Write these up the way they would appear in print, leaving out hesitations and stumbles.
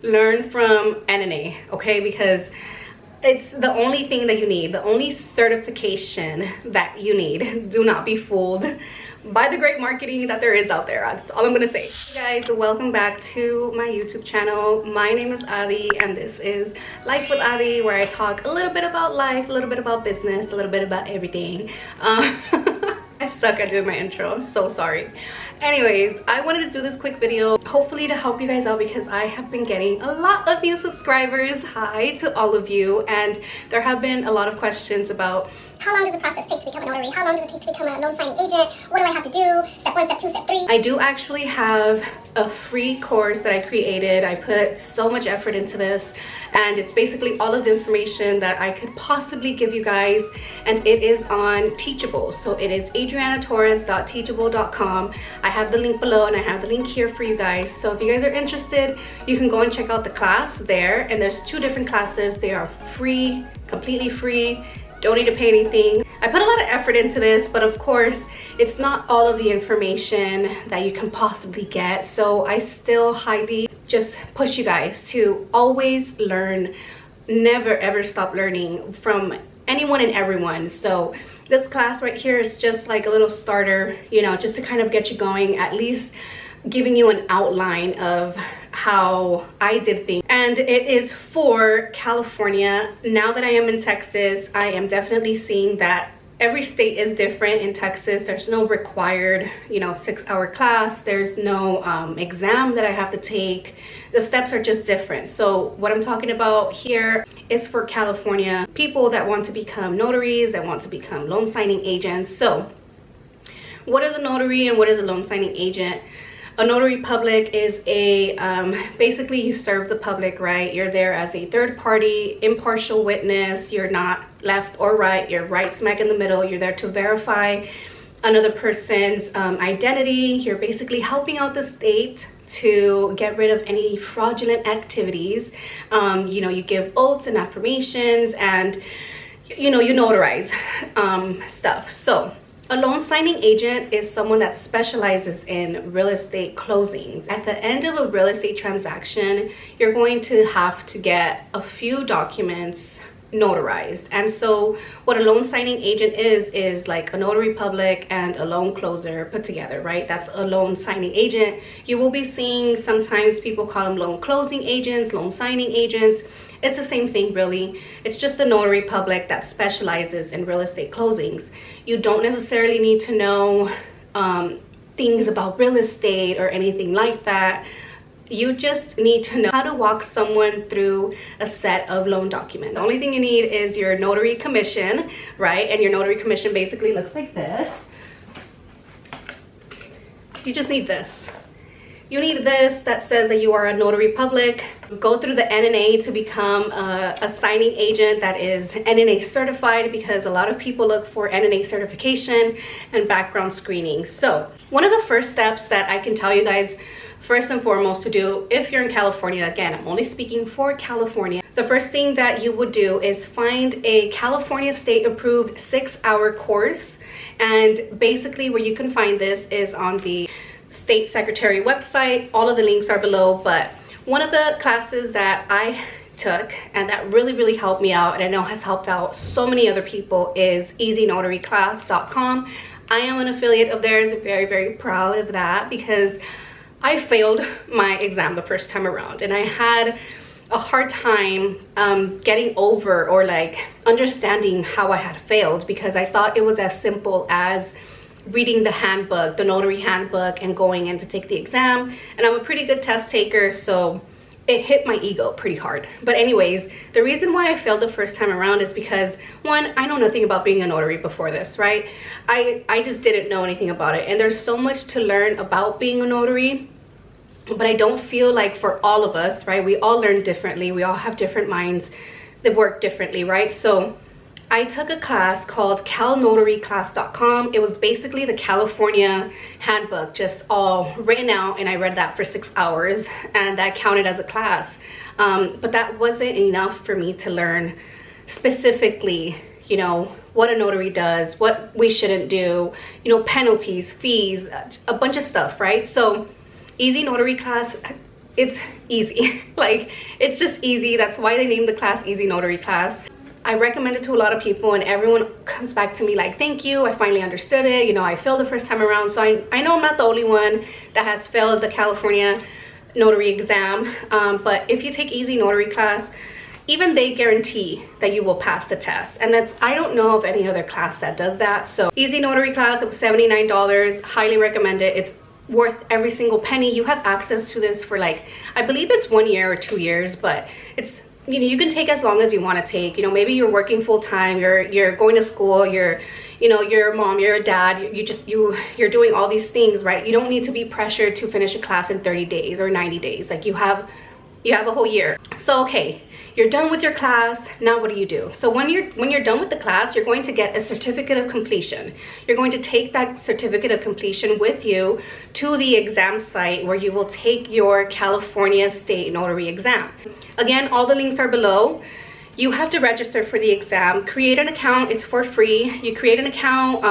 learn from NNA, okay? Because it's the only thing that you need, the only certification that you need. Do not be fooled by the great marketing that there is out there. That's all I'm gonna say. Hey guys, welcome back to my YouTube channel. My name is Adi and this is Life with Adi, where I talk a little bit about life, a little bit about business, a little bit about everything. I suck at doing my intro, I'm so sorry. Anyways, I wanted to do this quick video, hopefully to help you guys out, because I have been getting a lot of new subscribers. Hi to all of you, and there have been a lot of questions about how long does the process take to become a notary? How long does it take to become a loan signing agent? What do I have to do? Step 1, step 2, step 3. I do actually have a free course that I created. I put so much effort into this, and it's basically all of the information that I could possibly give you guys, and it is on Teachable. So it is adrianatorres.teachable.com. I have the link below and I have the link here for you guys. So if you guys are interested, you can go and check out the class there, and there's 2 different classes. They are free, completely free. Don't need to pay anything. I put a lot of effort into this, but of course it's not all of the information that you can possibly get. So I still highly just push you guys to always learn, never ever stop learning from anyone and everyone. So this class right here is just like a little starter, you know, just to kind of get you going, at least giving you an outline of how I did things. And it is for California. Now that I am in Texas, I am definitely seeing that every state is different. In Texas, there's no required, you know, 6-hour class. There's no exam that I have to take. The steps are just different. So what I'm talking about here is for California people that want to become notaries, that want to become loan signing agents. So what is a notary and what is a loan signing agent? A notary public is a, basically you serve the public, right? You're there as a third party, impartial witness. You're not left or right, you're right smack in the middle. You're there to verify another person's identity. You're basically helping out the state to get rid of any fraudulent activities. You know, you give oaths and affirmations, and you know, you notarize stuff. So a loan signing agent is someone that specializes in real estate closings. At the end of a real estate transaction, you're going to have to get a few documents notarized. And so what a loan signing agent is like a notary public and a loan closer put together, right? That's a loan signing agent. You will be seeing sometimes people call them loan closing agents, loan signing agents. It's the same thing, really. It's just a notary public that specializes in real estate closings. You don't necessarily need to know things about real estate or anything like that. You just need to know how to walk someone through a set of loan documents. The only thing you need is your notary commission, right? And your notary commission basically looks like this. You just need this. You need this that says that you are a notary public. Go through the NNA to become a signing agent that is NNA certified, because a lot of people look for NNA certification and background screening. So one of the first steps that I can tell you guys, first and foremost, to do if you're in California, again, I'm only speaking for California, the first thing that you would do is find a California state approved 6-hour course. And basically where you can find this is on the state secretary website. All of the links are below, but one of the classes that I took and that really helped me out, and I know has helped out so many other people, is easynotaryclass.com. I am an affiliate of theirs, very proud of that, because I failed my exam the first time around, and I had a hard time getting over or like understanding how I had failed, because I thought it was as simple as reading the handbook, the notary handbook, and going in to take the exam. And I'm a pretty good test taker, so it hit my ego pretty hard. But anyways, the reason why I failed the first time around is because, one, I know nothing about being a notary before this, right? I just didn't know anything about it, and there's so much to learn about being a notary. But I don't feel like for all of us, right, we all learn differently, we all have different minds that work differently, right? So I took a class called calnotaryclass.com. It was basically the California handbook, just all written out, and I read that for 6 hours, and that counted as a class. But that wasn't enough for me to learn specifically, you know, what a notary does, what we shouldn't do, you know, penalties, fees, a bunch of stuff, right? So Easy Notary Class it's easy. Like, it's just easy. That's why they named the class Easy Notary Class. I recommend it to a lot of people, and everyone comes back to me like, thank you, I finally understood it. You know, I failed the first time around. So I know I'm not the only one that has failed the California notary exam. But if you take Easy Notary Class, even they guarantee that you will pass the test. And I don't know of any other class that does that. So Easy Notary Class, it was $79. Highly recommend it. It's worth every single penny. You have access to this for, like, I believe it's 1 year or 2 years, but it's, you know, you can take as long as you want to take. You know, maybe you're working full-time, you're going to school, you're a mom, you're a dad, you're doing all these things, right? You don't need to be pressured to finish a class in 30 days or 90 days. Like, you have a whole year. So okay, you're done with your class. Now what do you do? So when you're done with the class, you're going to get a certificate of completion. You're going to take that certificate of completion with you to the exam site where you will take your California State Notary exam. Again, all the links are below. You have to register for the exam, create an account. It's for free. You create an account,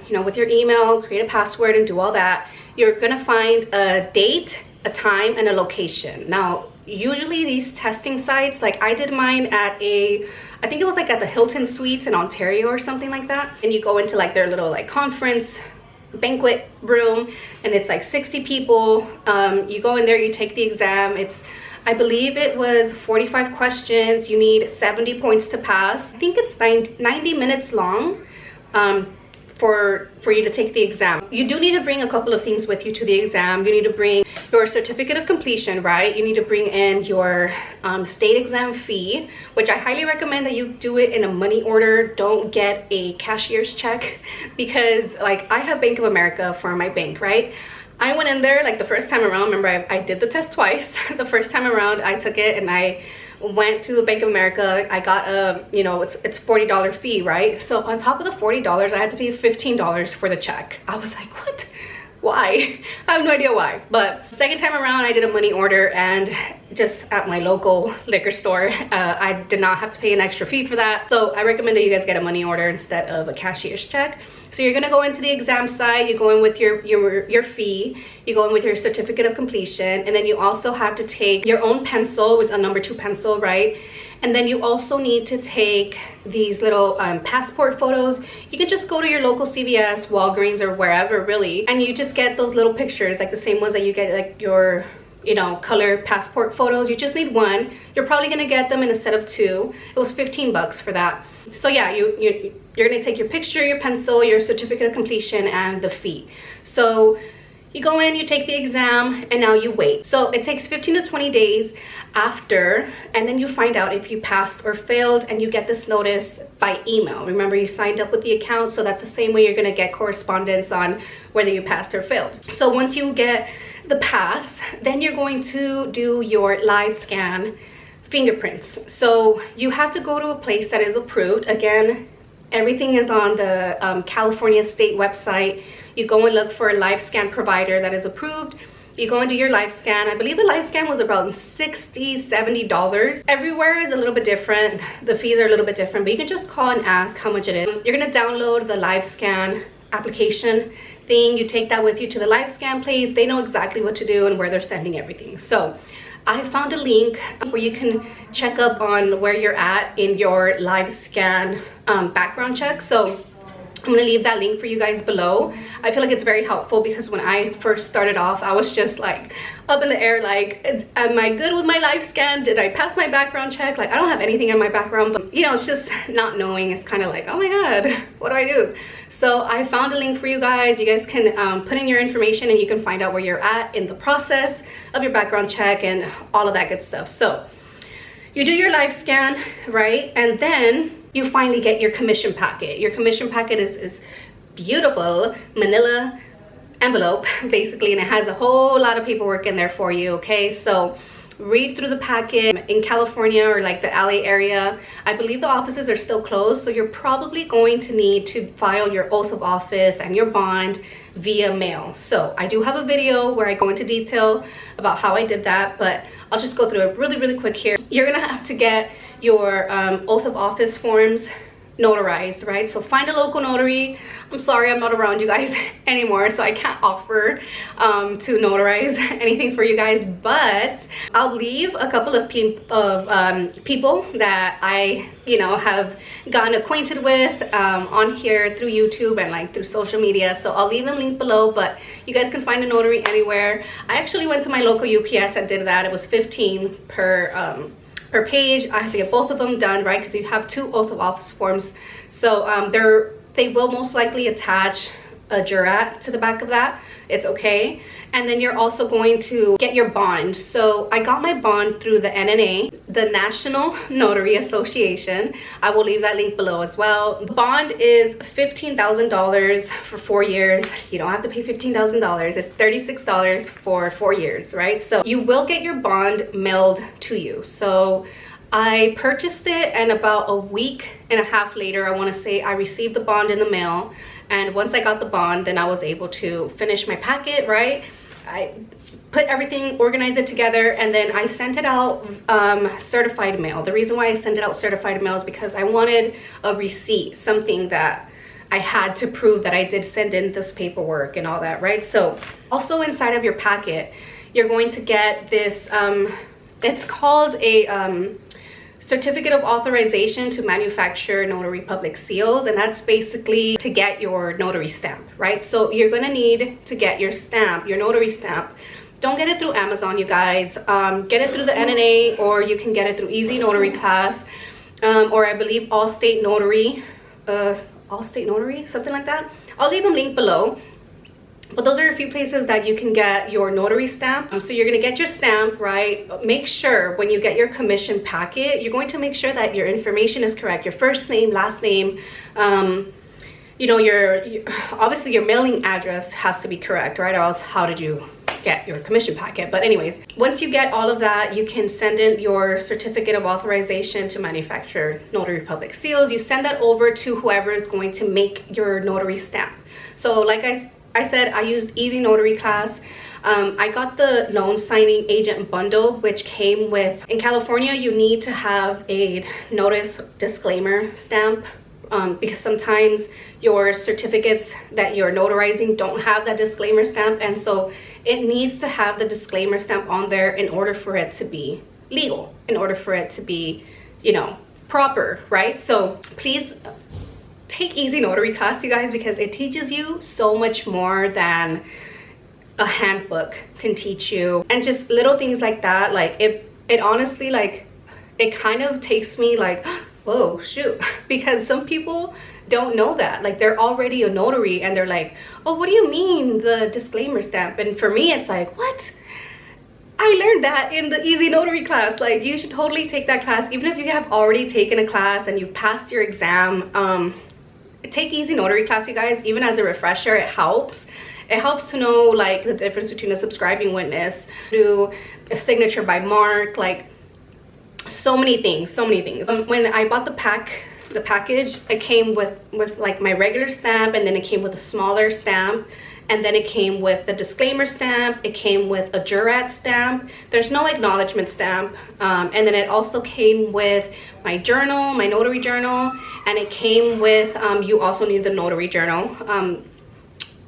you know, with your email, create a password, and do all that. You're gonna find a date, a time, and a location. Now, usually these testing sites, like I did mine at I think it was like at the Hilton Suites in Ontario or something like that. And you go into like their little like conference banquet room, and it's like 60 people. You go in there, you take the exam. I believe it was 45 questions. You need 70 points to pass. I think it's 90 minutes long for you to take the exam. You do need to bring a couple of things with you to the exam. You need to bring your certificate of completion, right? You need to bring in your state exam fee, which I highly recommend that you do it in a money order. Don't get a cashier's check, because like I have Bank of America for my bank, right? I went in there like the first time around. Remember, I did the test twice. The first time around I took it and I went to the Bank of America. I got a, you know, it's $40 fee, right? So on top of the $40, I had to pay $15 for the check. I was like, what? Why? I have no idea why. But second time around, I did a money order, and just at my local liquor store. I did not have to pay an extra fee for that. So I recommend that you guys get a money order instead of a cashier's check. So you're gonna go into the exam site, you go in with your fee, you go in with your certificate of completion, and then you also have to take your own pencil, with a number 2 pencil, right? And then you also need to take these little passport photos. You can just go to your local CVS, Walgreens, or wherever really, and you just get those little pictures, like the same ones that you get like your, you know, color passport photos. You just need one. You're probably gonna get them in a set of 2. It was 15 bucks for that. So yeah, you're gonna take your picture, your pencil, your certificate of completion, and the fee. So you go in, you take the exam, and now you wait. So it takes 15 to 20 days after, and then you find out if you passed or failed, and you get this notice by email. Remember, you signed up with the account, so that's the same way you're gonna get correspondence on whether you passed or failed. So once you get the pass, then you're going to do your live scan fingerprints. So you have to go to a place that is approved. Again, everything is on the California State website. You go and look for a live scan provider that is approved. You go and do your live scan. I believe the live scan was around $60, $70. Everywhere is a little bit different. The fees are a little bit different, but you can just call and ask how much it is. You're gonna download the live scan application thing. You take that with you to the live scan place. They know exactly what to do and where they're sending everything. So I found a link where you can check up on where you're at in your live scan background check. So I'm gonna leave that link for you guys below. I feel like it's very helpful, because when I first started off, I was just like up in the air, like, am I good with my live scan? Did I pass my background check? Like, I don't have anything in my background, but you know, it's just not knowing. It's kind of like, oh my God, what do I do? So I found a link for you guys. You guys can put in your information, and you can find out where you're at in the process of your background check and all of that good stuff. So you do your live scan, right? And then you finally get your commission packet. Your commission packet is beautiful manila envelope, basically, and it has a whole lot of paperwork in there for you, okay? So read through the packet. In California, or like the LA area, I believe the offices are still closed, so you're probably going to need to file your oath of office and your bond via mail. So I do have a video where I go into detail about how I did that, but I'll just go through it really quick here. You're gonna have to get your oath of office forms notarized, right? So find a local notary. I'm sorry, I'm not around you guys anymore, so I can't offer to notarize anything for you guys, but I'll leave a couple of people that I, you know, have gotten acquainted with on here through YouTube and like through social media. So I'll leave them linked below, but you guys can find a notary anywhere. I actually went to my local UPS and did that. It was $15 per page. I had to get both of them done, right? Because you have 2 oath of office forms. So they will most likely attach a jurat to the back of that. It's okay. And then you're also going to get your bond. So I got my bond through the NNA, the National Notary Association. I will leave that link below as well. The bond is $15,000 for 4 years. You don't have to pay $15,000. It's $36 for 4 years, right? So you will get your bond mailed to you. So I purchased it, and about a week and a half later, I want to say, I received the bond in the mail. And once I got the bond, then I was able to finish my packet, right? I put everything, organized it together, and then I sent it out certified mail. The reason why I sent it out certified mail is because I wanted a receipt, something that I had to prove that I did send in this paperwork and all that, right? So also inside of your packet, you're going to get this, it's called a certificate of authorization to manufacture notary public seals, and that's basically to get your notary stamp, right? So you're gonna need to get your stamp, your notary stamp. Don't get it through Amazon, you guys. Get it through the NNA, or you can get it through Easy Notary Class, or I believe Allstate Notary, something like that. I'll leave them linked below. But those are a few places that you can get your notary stamp. So you're gonna get your stamp, right? Make sure when you get your commission packet, you're going to make sure that your information is correct. Your first name, last name, you know, obviously your mailing address has to be correct, right? Or else how did you get your commission packet? But anyways, once you get all of that, you can send in your certificate of authorization to manufacture notary public seals. You send that over to whoever is going to make your notary stamp. So like I said, I used Easy Notary Class. I got the loan signing agent bundle, which came with, in California, you need to have a notice disclaimer stamp because sometimes your certificates that you're notarizing don't have that disclaimer stamp. And so it needs to have the disclaimer stamp on there in order for it to be legal, in order for it to be, you know, proper, right? So please take Easy Notary Class, you guys, because it teaches you so much more than a handbook can teach you. And just little things like that, like it honestly, like, it kind of takes me like, whoa, shoot, because some people don't know that. Like, they're already a notary and they're like, oh, what do you mean the disclaimer stamp? And for me, it's like, what? I learned that in the Easy Notary Class. Like, you should totally take that class. Even if you have already taken a class and you've passed your exam, take Easy Notary Class, you guys. Even as a refresher, it helps. It helps to know like the difference between a subscribing witness to a signature by mark, like so many things. When I bought the package, it came with like my regular stamp, and then it came with a smaller stamp, and then it came with the disclaimer stamp. It came with a jurat stamp. There's no acknowledgement stamp. And then it also came with my journal, my notary journal, and it came with, you also need the notary journal.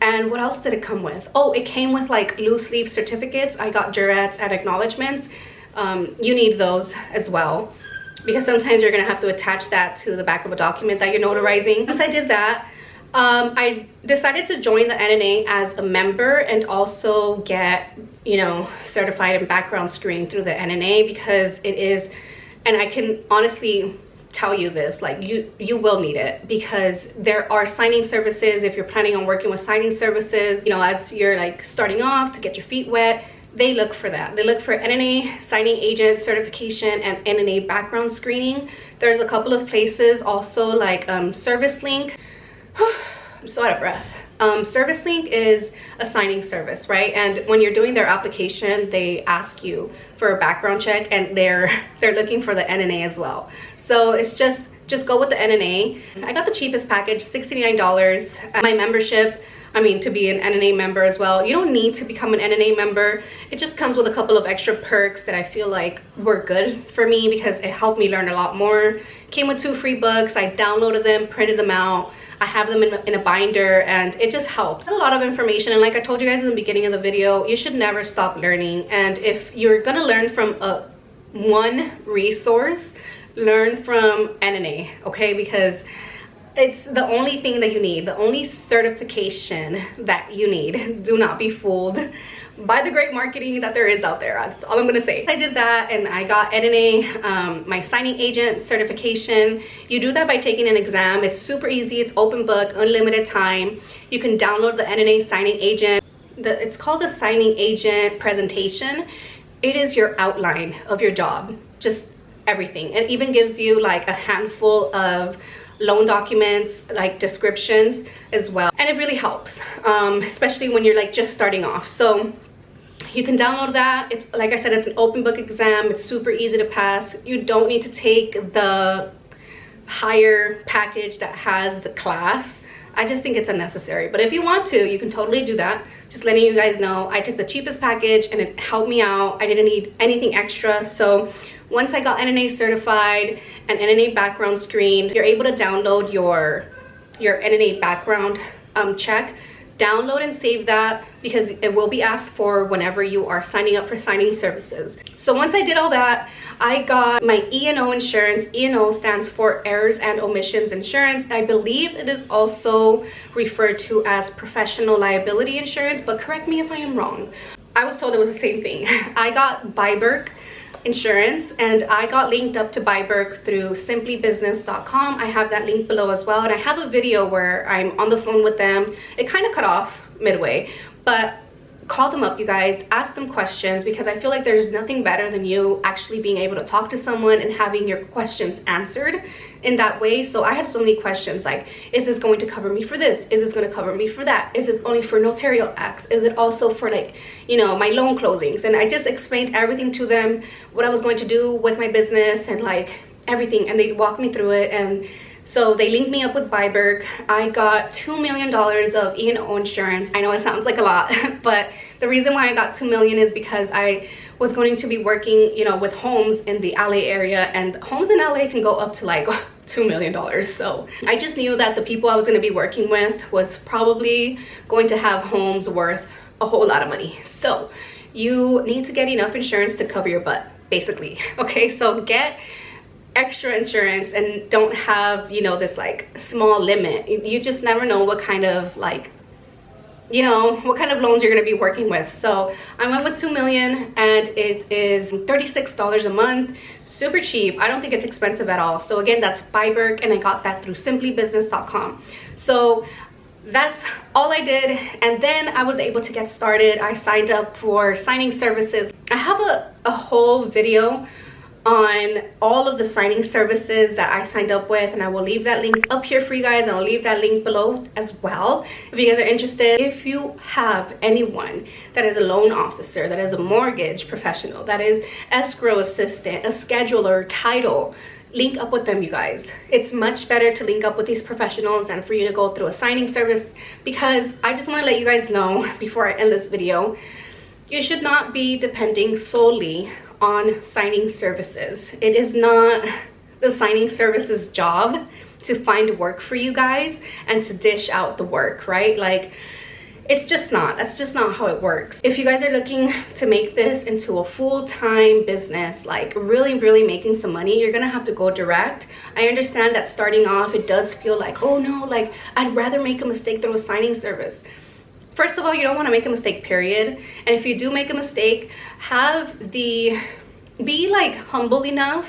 And what else did it come with? Oh, it came with like loose leaf certificates. I got jurats and acknowledgements. You need those as well, because sometimes you're gonna have to attach that to the back of a document that you're notarizing. Once I did that, I decided to join the NNA as a member and also get, you know, certified and background screened through the NNA, because it is, and I can honestly tell you this, like you will need it, because there are signing services. If you're planning on working with signing services, you know, as you're like starting off to get your feet wet, they look for that. They look for NNA signing agent certification and NNA background screening. There's a couple of places also, like ServiceLink. I'm so out of breath. ServiceLink is a signing service, right? And when you're doing their application, they ask you for a background check, and they're looking for the NNA as well. So it's just go with the NNA. I got the cheapest package, $69. My membership, to be an NNA member as well. You don't need to become an NNA member. It just comes with a couple of extra perks that I feel like were good for me because it helped me learn a lot more. Came with 2 free books. I downloaded them, printed them out. I have them in a binder, and it just helps. It's a lot of information, and like I told you guys in the beginning of the video, you should never stop learning. And if you're gonna learn from one resource, learn from NNA, okay? Because it's the only thing that you need, the only certification that you need. Do not be fooled by the great marketing that there is out there. That's all I'm gonna say. I did that and I got NNA, my signing agent certification. You do that by taking an exam. It's super easy. It's open book, unlimited time. You can download the NNA signing agent. It's called the signing agent presentation. It is your outline of your job, just everything. It even gives you like a handful of loan documents, like descriptions as well, and it really helps, especially when you're like just starting off. So you can download that. It's like I said, it's an open book exam. It's super easy to pass. You don't need to take the higher package that has the class. I just think it's unnecessary, but if you want to, you can totally do that. Just letting you guys know, I took the cheapest package and it helped me out. I didn't need anything extra. So once I got NNA certified and NNA background screened, you're able to download your NNA background check. Download and save that because it will be asked for whenever you are signing up for signing services. So once I did all that, I got my E&O insurance. E&O stands for Errors and Omissions Insurance. I believe it is also referred to as Professional Liability Insurance, but correct me if I am wrong. I was told it was the same thing. I got Byberg insurance and I got linked up to Byberg through simplybusiness.com. I have that link below as well, and I have a video where I'm on the phone with them. It kind of cut off midway, but call them up, you guys. Ask them questions because I feel like there's nothing better than you actually being able to talk to someone and having your questions answered in that way. So I had so many questions like, is this going to cover me for this? Is this going to cover me for that? Is this only for notarial acts? Is it also for like, you know, my loan closings? And I just explained everything to them, what I was going to do with my business and like everything, and they walked me through it. And so they linked me up with Byberg. I got $2 million of E&O insurance. I know it sounds like a lot, but the reason why I got $2 million is because I was going to be working, you know, with homes in the LA area, and homes in LA can go up to like $2 million. So I just knew that the people I was going to be working with was probably going to have homes worth a whole lot of money. So you need to get enough insurance to cover your butt, basically. Okay, so get extra insurance and don't have, you know, this like small limit. You just never know what kind of like, you know, what kind of loans you're going to be working with. So I went with $2 million and it is $36 a month. Super cheap. I don't think it's expensive at all. So again, that's Byberg, and I got that through simplybusiness.com. So that's all I did, and then I was able to get started. I signed up for signing services. I have a whole video on all of the signing services that I signed up with, and I will leave that link up here for you guys, and I'll leave that link below as well if you guys are interested. If you have anyone that is a loan officer, that is a mortgage professional, that is escrow assistant, a scheduler, title, link up with them, you guys. It's much better to link up with these professionals than for you to go through a signing service, because I just want to let you guys know before I end this video, you should not be depending solely on signing services. It is not the signing services job to find work for you guys and to dish out the work, right? Like, it's just not. That's just not how it works. If you guys are looking to make this into a full-time business, like really making some money, you're gonna have to go direct. I understand that starting off, it does feel like, oh no, like I'd rather make a mistake through a signing service. First of all, you don't want to make a mistake, period. And if you do make a mistake, be like humble enough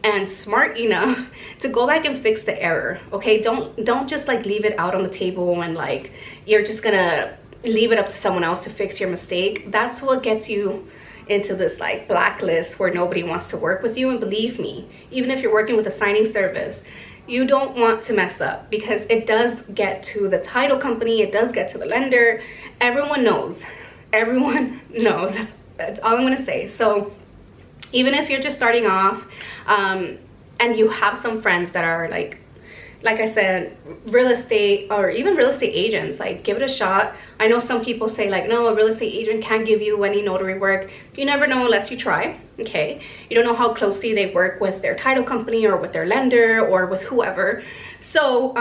and smart enough to go back and fix the error. Okay, don't just like leave it out on the table and like you're just gonna leave it up to someone else to fix your mistake. That's what gets you into this like blacklist where nobody wants to work with you. And believe me, even if you're working with a signing service, you don't want to mess up, because it does get to the title company, it does get to the lender. Everyone knows. That's all I'm gonna say. So even if you're just starting off and you have some friends that are like like I said, real estate or even real estate agents, like give it a shot. I know some people say like, no, a real estate agent can't give you any notary work. You never know unless you try, okay? You don't know how closely they work with their title company or with their lender or with whoever. So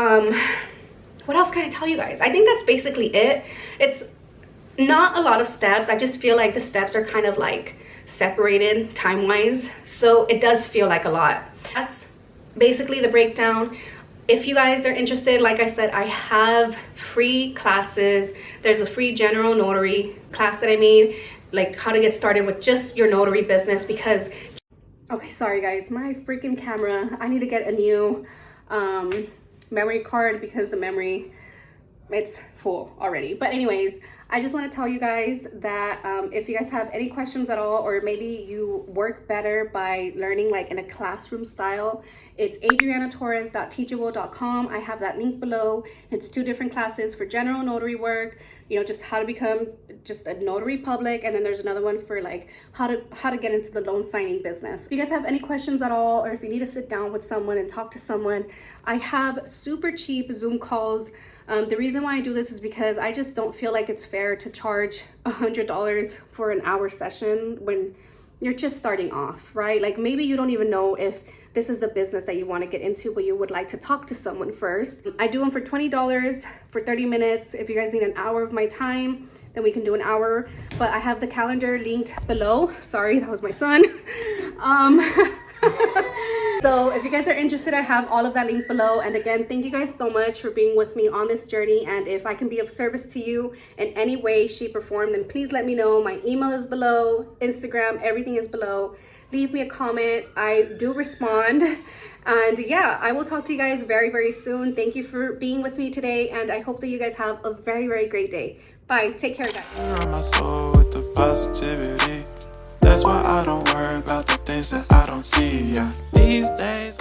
what else can I tell you guys? I think that's basically it. It's not a lot of steps. I just feel like the steps are kind of like separated time-wise, so it does feel like a lot. That's basically the breakdown. If you guys are interested, like I said, I have free classes. There's a free general notary class that I made, like how to get started with just your notary business. Because okay, sorry guys, my freaking camera, I need to get a new memory card because the memory, it's full already. But anyways, I just want to tell you guys that if you guys have any questions at all, or maybe you work better by learning like in a classroom style, it's adrianatorres.teachable.com. I have that link below. It's 2 different classes for general notary work, you know, just how to become just a notary public, and then there's another one for like how to get into the loan signing business. If you guys have any questions at all, or if you need to sit down with someone and talk to someone, I have super cheap Zoom calls. The reason why I do this is because I just don't feel like it's fair to charge $100 for an hour session when you're just starting off, right? Like maybe you don't even know if this is the business that you want to get into, but you would like to talk to someone first. I do them for $20 for 30 minutes. If you guys need an hour of my time, then we can do an hour, but I have the calendar linked below. Sorry, that was my son. So if you guys are interested, I have all of that linked below. And again, thank you guys so much for being with me on this journey. And if I can be of service to you in any way, shape, or form, then please let me know. My email is below, Instagram, everything is below. Leave me a comment. I do respond. And yeah, I will talk to you guys very, very soon. Thank you for being with me today. And I hope that you guys have a very, very great day. Bye. Take care, guys. My soul with the positivity. That's why I don't worry about the things that I don't see. Yeah. These days